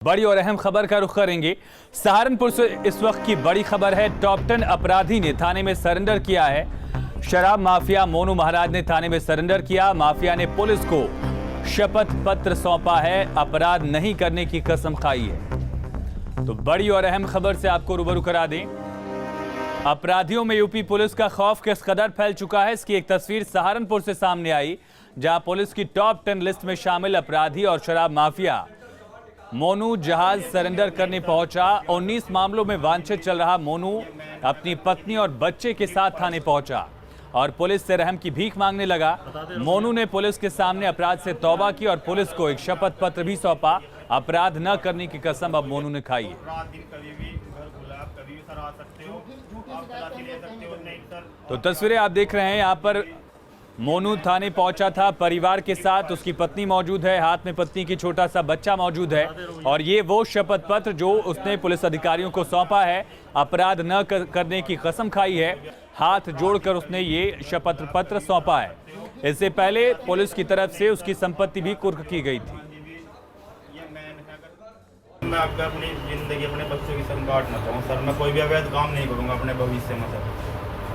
बड़ी और अहम खबर का रुख करेंगे। सहारनपुर से इस वक्त की बड़ी खबर है। टॉप 10 अपराधी ने थाने में सरेंडर किया है। शराब माफिया मोनू महाराज ने थाने में सरेंडर किया। माफिया ने पुलिस को शपथ पत्र सौंपा है, अपराध नहीं करने की कसम खाई है। तो बड़ी और अहम खबर से आपको रूबरू करा दें। अपराधियों में यूपी पुलिस का खौफ किस कदर फैल चुका है, इसकी एक तस्वीर सहारनपुर से सामने आई, जहां पुलिस की टॉप 10 लिस्ट में शामिल अपराधी और शराब माफिया मोनू जहाज सरेंडर करने पहुंचा। 19 मामलों में वांछित चल रहा मोनू अपनी पत्नी और बच्चे के साथ थाने पहुंचा और पुलिस से रहम की भीख मांगने लगा। मोनू ने पुलिस के सामने अपराध से तौबा की और पुलिस को एक शपथ पत्र भी सौंपा। अपराध न करने की कसम अब मोनू ने खाई है। तो तस्वीरें आप देख रहे हैं, यहाँ पर मोनू थाने पहुंचा था परिवार के साथ। उसकी पत्नी मौजूद है, हाथ में पत्नी की छोटा सा बच्चा मौजूद है और ये वो शपथ पत्र जो उसने पुलिस अधिकारियों को सौंपा है। अपराध न करने की कसम खाई है, हाथ जोड़कर उसने ये शपथ पत्र सौंपा है। इससे पहले पुलिस की तरफ से उसकी संपत्ति भी कुर्क की गई थी। मैं अपनी जिंदगी अपने बच्चों की संग काटना चाहूँ सर। मैं कोई भी अवैध काम नहीं करूँगा अपने भविष्य में सर।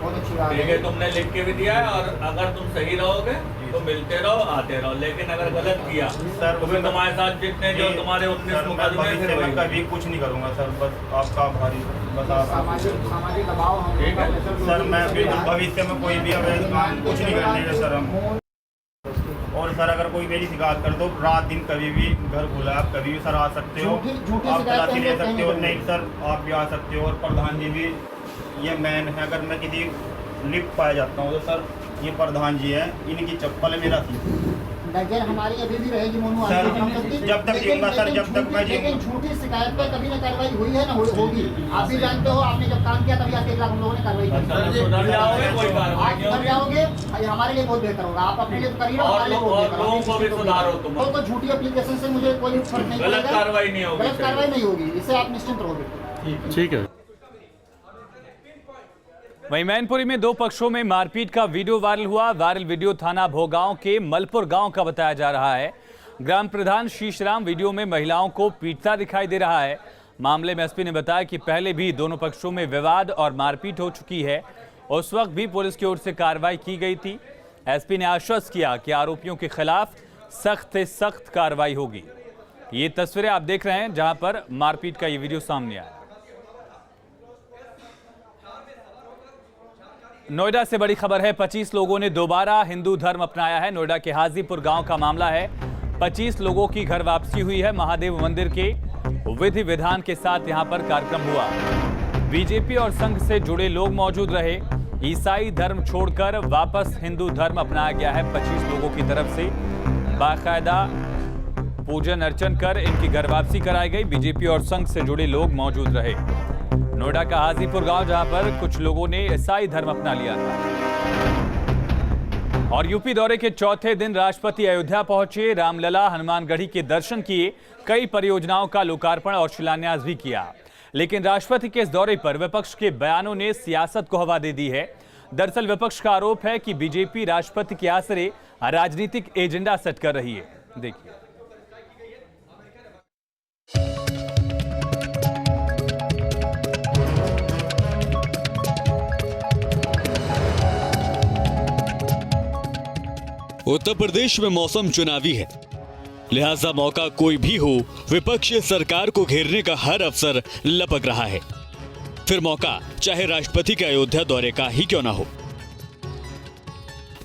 ठीक है, तुमने लिख के भी दिया है और अगर तुम सही रहोगे तो मिलते रहो आते रहो, लेकिन अगर गलत किया सर तो फिर तुम्हारे साथ जितने जो तुम्हारे 19 मुकदमे फिर मैं कभी कुछ नहीं करूँगा सर। बस आपका आभारी, बस आप सामाजिक दबाव ठीक है सर। मैं बिल्कुल भविष्य में कोई भी अवैध काम कुछ नहीं करने का सर हम। और सर अगर कोई मेरी शिकायत कर दो, रात दिन कभी भी घर खुला है, आप कभी भी सर आ सकते हो, आप तलाशी ले सकते हो। नहीं सर आप भी आ सकते हो। और प्रधान जी भी ये मैन है, अगर मैं किसी लिफ्ट पाया जाता हूँ तो सर ये प्रधान जी है, इनकी चप्पल मेरा थी नजर हमारी अभी भी रहेगी मोनू सर। जब तक जीऊंगा सर, जब तक मैं जीऊंगा। लेकिन झूठी शिकायत पे कभी ना कार्रवाई हुई है ना होगी। आप भी जानते हो, आपने जब काम किया तभी 1 लाख हम लोगों ने कार्रवाई की। सुधर जाओगे, कोई आप कार्रवाई नहीं सुधर होगी। जाओगे, हमारे लिए बहुत बेहतर होगा। आप अपने लिए तो करिए, हमारे लिए बहुत बेहतर लोगों को भी सुधारो तुम। तो झूठी एप्लीकेशन से मुझे कोई फर्क नहीं गलत पड़ेगा, कार्रवाई नहीं होगी, गलत कार्रवाई नहीं होगी, इससे आप निश्चिंत रहोगे। ठीक है। वहीं मैनपुरी में 2 पक्षों में मारपीट का वीडियो वायरल हुआ। वायरल वीडियो थाना भोगांव के मलपुर गांव का बताया जा रहा है। ग्राम प्रधान शीशराम वीडियो में महिलाओं को पीटता दिखाई दे रहा है। मामले में एसपी ने बताया कि पहले भी दोनों पक्षों में विवाद और मारपीट हो चुकी है। उस वक्त भी पुलिस की ओर से कार्रवाई की गई थी। एसपी ने आश्वस्त किया कि आरोपियों के खिलाफ सख्त से सख्त कार्रवाई होगी। ये तस्वीरें आप देख रहे हैं जहां पर मारपीट का ये वीडियो सामने आया। नोएडा से बड़ी खबर है। 25 लोगों ने दोबारा हिंदू धर्म अपनाया है। नोएडा के हाजीपुर गांव का मामला है। 25 लोगों की घर वापसी हुई है। महादेव मंदिर के विधि विधान के साथ यहां पर कार्यक्रम हुआ। बीजेपी और संघ से जुड़े लोग मौजूद रहे। ईसाई धर्म छोड़कर वापस हिंदू धर्म अपनाया गया है। 25 लोगों की तरफ से बाकायदा पूजन अर्चन कर इनकी घर वापसी कराई गई। बीजेपी और संघ से जुड़े लोग मौजूद रहे। नोएडा का हाजीपुर गांव, जहां पर कुछ लोगों ने ईसाई धर्म अपना लिया था। और यूपी दौरे के चौथे दिन राष्ट्रपति अयोध्या पहुंचे। रामलला, हनुमानगढ़ी के दर्शन किए। कई परियोजनाओं का लोकार्पण और शिलान्यास भी किया। लेकिन राष्ट्रपति के इस दौरे पर विपक्ष के बयानों ने सियासत को हवा दे दी है। दरअसल विपक्ष का आरोप है कि बीजेपी राष्ट्रपति के आसरे राजनीतिक एजेंडा सेट कर रही है। देखिए। उत्तर प्रदेश में मौसम चुनावी है, लिहाजा मौका कोई भी हो, विपक्ष सरकार को घेरने का हर अवसर लपक रहा है। फिर मौका चाहे राष्ट्रपति के अयोध्या दौरे का ही क्यों ना हो।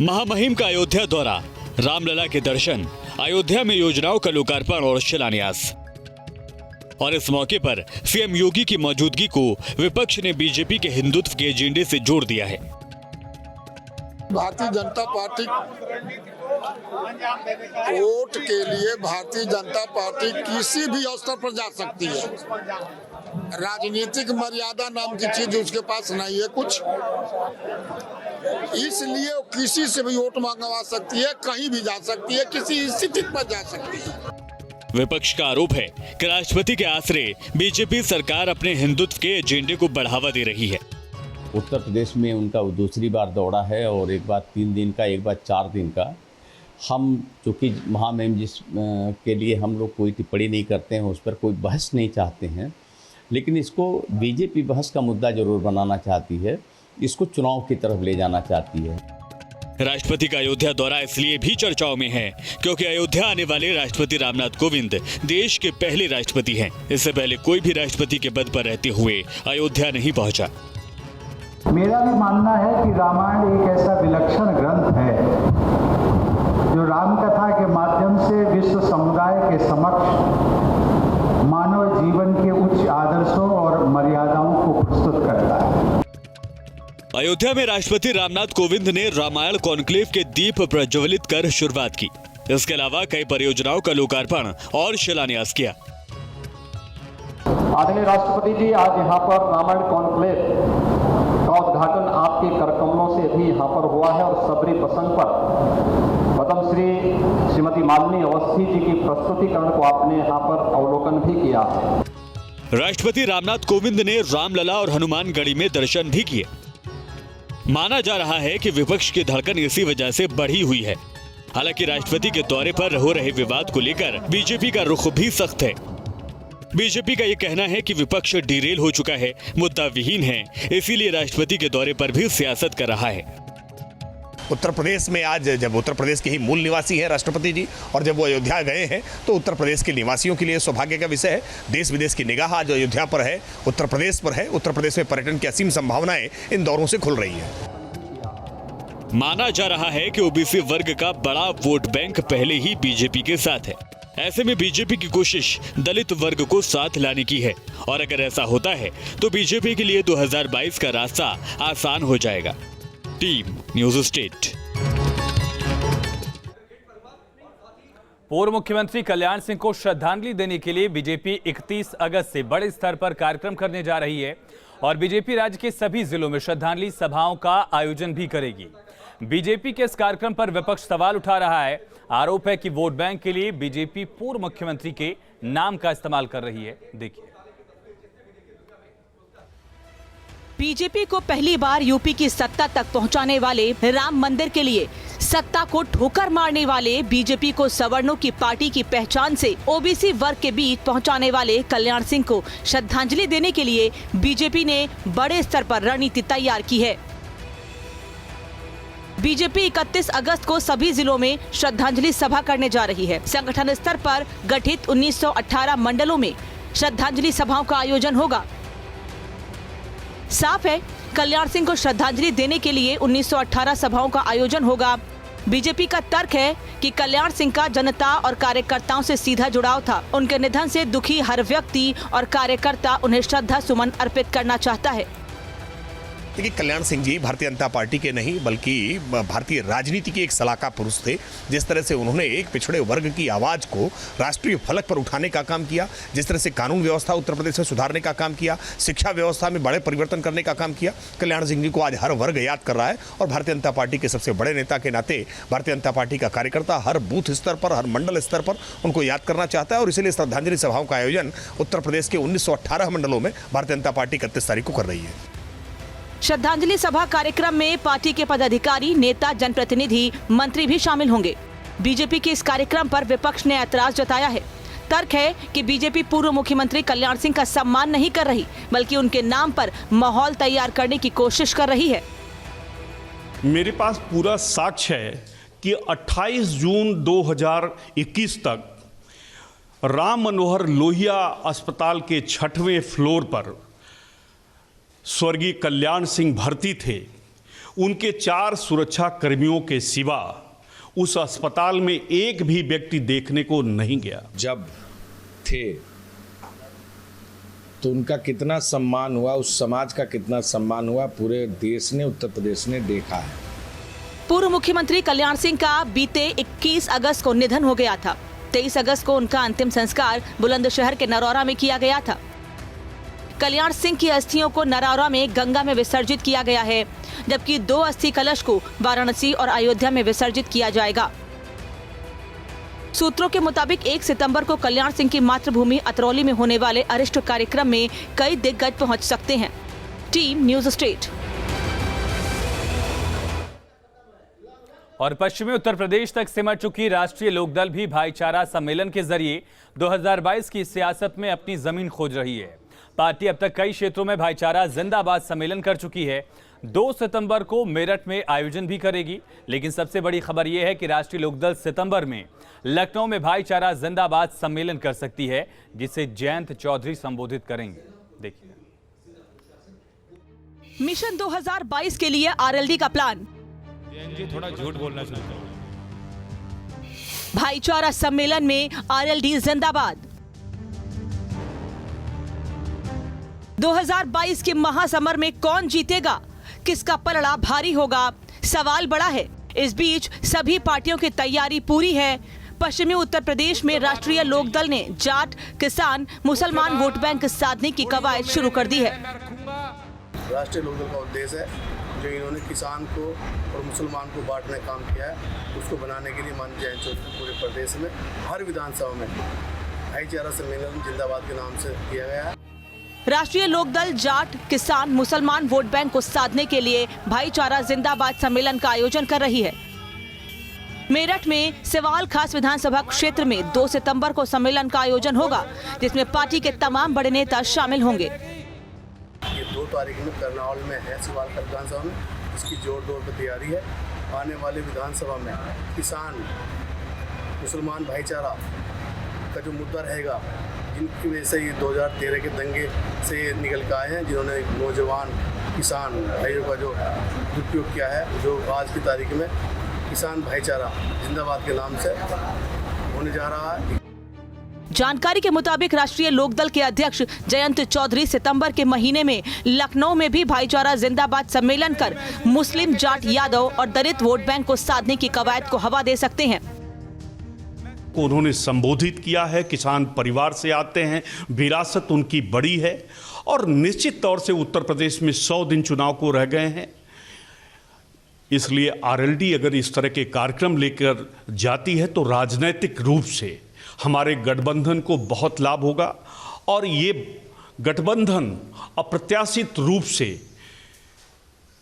महामहिम का अयोध्या दौरा, रामलला के दर्शन, अयोध्या में योजनाओं का लोकार्पण और शिलान्यास। और इस मौके पर सीएम योगी की मौजूदगी को विपक्ष ने बीजेपी के हिंदुत्व के एजेंडे से जोड़ दिया है। भारतीय जनता पार्टी वोट के लिए भारतीय जनता पार्टी किसी भी अवसर पर जा सकती है। राजनीतिक मर्यादा नाम की चीज उसके पास नहीं है कुछ, इसलिए वो किसी से भी वोट मंगवा सकती है, कहीं भी जा सकती है, किसी स्थिति पर जा सकती है। विपक्ष का आरोप है कि राष्ट्रपति के आसरे बीजेपी सरकार अपने हिंदुत्व के एजेंडे को बढ़ावा दे रही है। उत्तर प्रदेश में उनका दूसरी बार दौरा है और एक बार 3 दिन का, एक बार 4 दिन का। हम चूँकि महामहिम जिस के लिए हम लोग कोई टिप्पणी नहीं करते हैं, उस पर कोई बहस नहीं चाहते हैं, लेकिन इसको बीजेपी बहस का मुद्दा जरूर बनाना चाहती है, इसको चुनाव की तरफ ले जाना चाहती है। राष्ट्रपति का अयोध्या दौरा इसलिए भी चर्चाओं में है क्योंकि अयोध्या आने वाले राष्ट्रपति रामनाथ कोविंद देश के पहले राष्ट्रपति हैं। इससे पहले कोई भी राष्ट्रपति के पद पर रहते हुए अयोध्या नहीं पहुंचा। मेरा भी मानना है कि रामायण एक ऐसा विलक्षण ग्रंथ है जो राम कथा के माध्यम से विश्व समुदाय के समक्ष मानव जीवन के उच्च आदर्शों और मर्यादाओं को प्रस्तुत करता है। अयोध्या में राष्ट्रपति रामनाथ कोविंद ने रामायण कॉन्क्लेव के दीप प्रज्वलित कर शुरुआत की। इसके अलावा कई परियोजनाओं का लोकार्पण और शिलान्यास किया। आदरणीय राष्ट्रपति जी, आज यहाँ पर रामायण कॉन्क्लेव का उद्घाटन आपके करकमलों से भी यहाँ पर हुआ है और सबरी प्रसंग पर पद्मश्री श्रीमती मालिनी अवस्थी जी की प्रस्तुतिकरण को आपने यहाँ पर अवलोकन भी किया है। राष्ट्रपति रामनाथ कोविंद ने रामलला और हनुमानगढ़ी में दर्शन भी किए। माना जा रहा है कि विपक्ष की धड़कन इसी वजह से बढ़ी हुई है। हालांकि राष्ट्रपति के दौरे पर हो रहे विवाद को लेकर बीजेपी का रुख भी सख्त है। बीजेपी का ये कहना है कि विपक्ष डिरेल हो चुका है, मुद्दा विहीन है, इसीलिए राष्ट्रपति के दौरे पर भी सियासत कर रहा है। उत्तर प्रदेश में आज जब उत्तर प्रदेश के ही मूल निवासी हैं राष्ट्रपति जी, और जब वो अयोध्या गए हैं तो उत्तर प्रदेश के निवासियों के लिए सौभाग्य का विषय है। देश विदेश की निगाह आज अयोध्या पर है, उत्तर प्रदेश पर है। उत्तर प्रदेश में पर्यटन की असीम संभावनाएं इन दौरों से खुल रही हैं। माना जा रहा है कि ओबीसी वर्ग का बड़ा वोट बैंक पहले ही बीजेपी के साथ है। ऐसे में बीजेपी की कोशिश दलित वर्ग को साथ लाने की है, और अगर ऐसा होता है तो बीजेपी के लिए 2022 का रास्ता आसान हो जाएगा। Team news state. पूर्व मुख्यमंत्री कल्याण सिंह को श्रद्धांजलि देने के लिए बीजेपी 31 अगस्त से बड़े स्तर पर कार्यक्रम करने जा रही है और बीजेपी राज्य के सभी जिलों में श्रद्धांजलि सभाओं का आयोजन भी करेगी। बीजेपी के इस कार्यक्रम पर विपक्ष सवाल उठा रहा है। आरोप है कि वोट बैंक के लिए बीजेपी पूर्व मुख्यमंत्री के नाम का इस्तेमाल कर रही है। देखिए, बीजेपी को पहली बार यूपी की सत्ता तक पहुंचाने वाले, राम मंदिर के लिए सत्ता को ठोकर मारने वाले, बीजेपी को सवर्णों की पार्टी की पहचान से ओबीसी वर्ग के बीच पहुंचाने वाले कल्याण सिंह को श्रद्धांजलि देने के लिए बीजेपी ने बड़े स्तर पर रणनीति तैयार की है। बीजेपी 31 अगस्त को सभी जिलों में श्रद्धांजलि सभा करने जा रही है। संगठन स्तर पर गठित 1918 मंडलों में श्रद्धांजलि सभाओं का आयोजन होगा। साफ है, कल्याण सिंह को श्रद्धांजलि देने के लिए 1918 सभाओं का आयोजन होगा। बीजेपी का तर्क है कि कल्याण सिंह का जनता और कार्यकर्ताओं से सीधा जुड़ाव था। उनके निधन से दुखी हर व्यक्ति और कार्यकर्ता उन्हें श्रद्धा सुमन अर्पित करना चाहता है। देखिए, कल्याण सिंह जी भारतीय जनता पार्टी के नहीं बल्कि भारतीय राजनीति के एक सलाहकार पुरुष थे। जिस तरह से उन्होंने एक पिछड़े वर्ग की आवाज को राष्ट्रीय फलक पर उठाने का काम किया, जिस तरह से कानून व्यवस्था उत्तर प्रदेश में सुधारने का काम किया, शिक्षा व्यवस्था में बड़े परिवर्तन करने का काम किया, कल्याण सिंह जी को आज हर वर्ग याद कर रहा है। और भारतीय जनता पार्टी के सबसे बड़े नेता के नाते भारतीय जनता पार्टी का कार्यकर्ता हर बूथ स्तर पर, हर मंडल स्तर पर उनको याद करना चाहता है। और इसलिए श्रद्धांजलि सभाओं का आयोजन उत्तर प्रदेश के 1918 मंडलों में भारतीय जनता पार्टी 31 तारीख को कर रही है। श्रद्धांजलि सभा कार्यक्रम में पार्टी के पदाधिकारी, नेता, जनप्रतिनिधि, मंत्री भी शामिल होंगे। बीजेपी के इस कार्यक्रम पर विपक्ष ने ऐतराज जताया है। तर्क है कि बीजेपी पूर्व मुख्यमंत्री कल्याण सिंह का सम्मान नहीं कर रही, बल्कि उनके नाम पर माहौल तैयार करने की कोशिश कर रही है। मेरे पास पूरा साक्ष्य है कि 28 जून 2021 तक राम मनोहर लोहिया अस्पताल के 6वें फ्लोर पर स्वर्गीय कल्याण सिंह भर्ती थे। उनके 4 सुरक्षा कर्मियों के सिवा उस अस्पताल में एक भी व्यक्ति देखने को नहीं गया। जब थे तो उनका कितना सम्मान हुआ, उस समाज का कितना सम्मान हुआ, पूरे देश ने, उत्तर प्रदेश ने देखा है। पूर्व मुख्यमंत्री कल्याण सिंह का बीते 21 अगस्त को निधन हो गया था। 23 अगस्त को उनका अंतिम संस्कार बुलंदशहर के नरौरा में किया गया था। कल्याण सिंह की अस्थियों को नरौरा में गंगा में विसर्जित किया गया है, जबकि 2 अस्थि कलश को वाराणसी और अयोध्या में विसर्जित किया जाएगा। सूत्रों के मुताबिक 1 सितंबर को कल्याण सिंह की मातृभूमि अतरौली में होने वाले अरिष्ट कार्यक्रम में कई दिग्गज पहुंच सकते हैं। Team news state. और पश्चिमी उत्तर प्रदेश तक सिमट चुकी राष्ट्रीय लोकदल भी भाईचारा सम्मेलन के जरिए 2022 की सियासत में अपनी जमीन खोज रही है। पार्टी अब तक कई क्षेत्रों में भाईचारा जिंदाबाद सम्मेलन कर चुकी है। 2 सितंबर को मेरठ में आयोजन भी करेगी, लेकिन सबसे बड़ी खबर यह है कि राष्ट्रीय लोकदल सितंबर में लखनऊ में भाईचारा जिंदाबाद सम्मेलन कर सकती है, जिसे जयंत चौधरी संबोधित करेंगे। देखिए, मिशन 2022 के लिए आरएलडी का प्लान। जी थोड़ा झूठ बोलना चाहता हूँ। भाईचारा सम्मेलन में आरएलडी जिंदाबाद। 2022 के महासमर में कौन जीतेगा, किसका पलड़ा भारी होगा, सवाल बड़ा है। इस बीच सभी पार्टियों की तैयारी पूरी है। पश्चिमी उत्तर प्रदेश में राष्ट्रीय लोकदल ने जाट, किसान, मुसलमान वोट बैंक साधने की कवायद शुरू कर दी है। राष्ट्रीय लोकदल का उद्देश्य है जो इन्होंने किसान को और मुसलमान को बांटने का काम किया है, उसको बनाने के लिए माननीय जयंत चौधरी पूरे प्रदेश में हर विधानसभा में भाईचारा सम्मेलन जिंदाबाद के नाम से किया गया है। राष्ट्रीय लोकदल जाट, किसान, मुसलमान वोट बैंक को साधने के लिए भाईचारा जिंदाबाद सम्मेलन का आयोजन कर रही है। मेरठ में सिवाल खास विधानसभा क्षेत्र में 2 सितंबर को सम्मेलन का आयोजन होगा, जिसमें पार्टी के तमाम बड़े नेता शामिल होंगे। ये 2 तारीख में करनाल में है सिवाल खास विधानसभा में, इसकी जोर तौर पर तैयारी है। आने वाले विधानसभा में किसान मुसलमान भाईचारा का जो मुद्दा रहेगा, जिनकी वजह से ये 2013 के दंगे से निकल के आए हैं, जिन्होंने नौजवान किसान भाइयों का जो दुरुपयोग किया है, जो आज की तारीख में किसान भाईचारा जिंदाबाद के नाम से होने जा रहा है। जानकारी के मुताबिक राष्ट्रीय लोकदल के अध्यक्ष जयंत चौधरी सितंबर के महीने में लखनऊ में भी भाईचारा जिंदाबाद सम्मेलन कर मुस्लिम, जाट, यादव और दलित वोट बैंक को साधने की कवायद को हवा दे सकते हैं। उन्होंने संबोधित किया है, किसान परिवार से आते हैं, विरासत उनकी बड़ी है और निश्चित तौर से उत्तर प्रदेश में 100 दिन चुनाव को रह गए हैं। इसलिए आरएलडी अगर इस तरह के कार्यक्रम लेकर जाती है तो राजनीतिक रूप से हमारे गठबंधन को बहुत लाभ होगा और ये गठबंधन अप्रत्याशित रूप से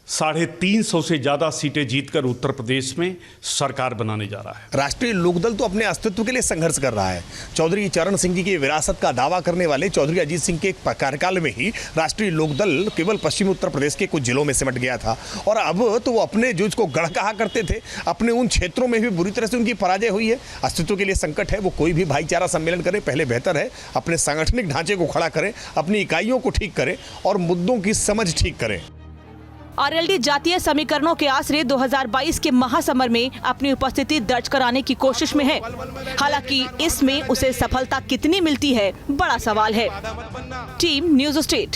350 से ज्यादा सीटें जीतकर उत्तर प्रदेश में सरकार बनाने जा रहा है। राष्ट्रीय लोकदल तो अपने अस्तित्व के लिए संघर्ष कर रहा है। चौधरी चरण सिंह जी की विरासत का दावा करने वाले चौधरी अजीत सिंह के कार्यकाल में ही राष्ट्रीय लोकदल केवल पश्चिमी उत्तर प्रदेश के कुछ जिलों में सिमट गया था और अब तो वो अपने जो इसको गढ़ कहा करते थे, अपने उन क्षेत्रों में भी बुरी तरह से उनकी पराजय हुई है। अस्तित्व के लिए संकट है। वो कोई भी भाईचारा सम्मेलन करे, पहले बेहतर है अपने सांगठनिक ढांचे को खड़ा करें, अपनी इकाइयों को ठीक करें और मुद्दों की समझ ठीक करें। आरएलडी जातीय समीकरणों के आसरे 2022 के महासमर में अपनी उपस्थिति दर्ज कराने की कोशिश में है। हालांकि इसमें उसे सफलता कितनी मिलती है, बड़ा सवाल है। Team news state.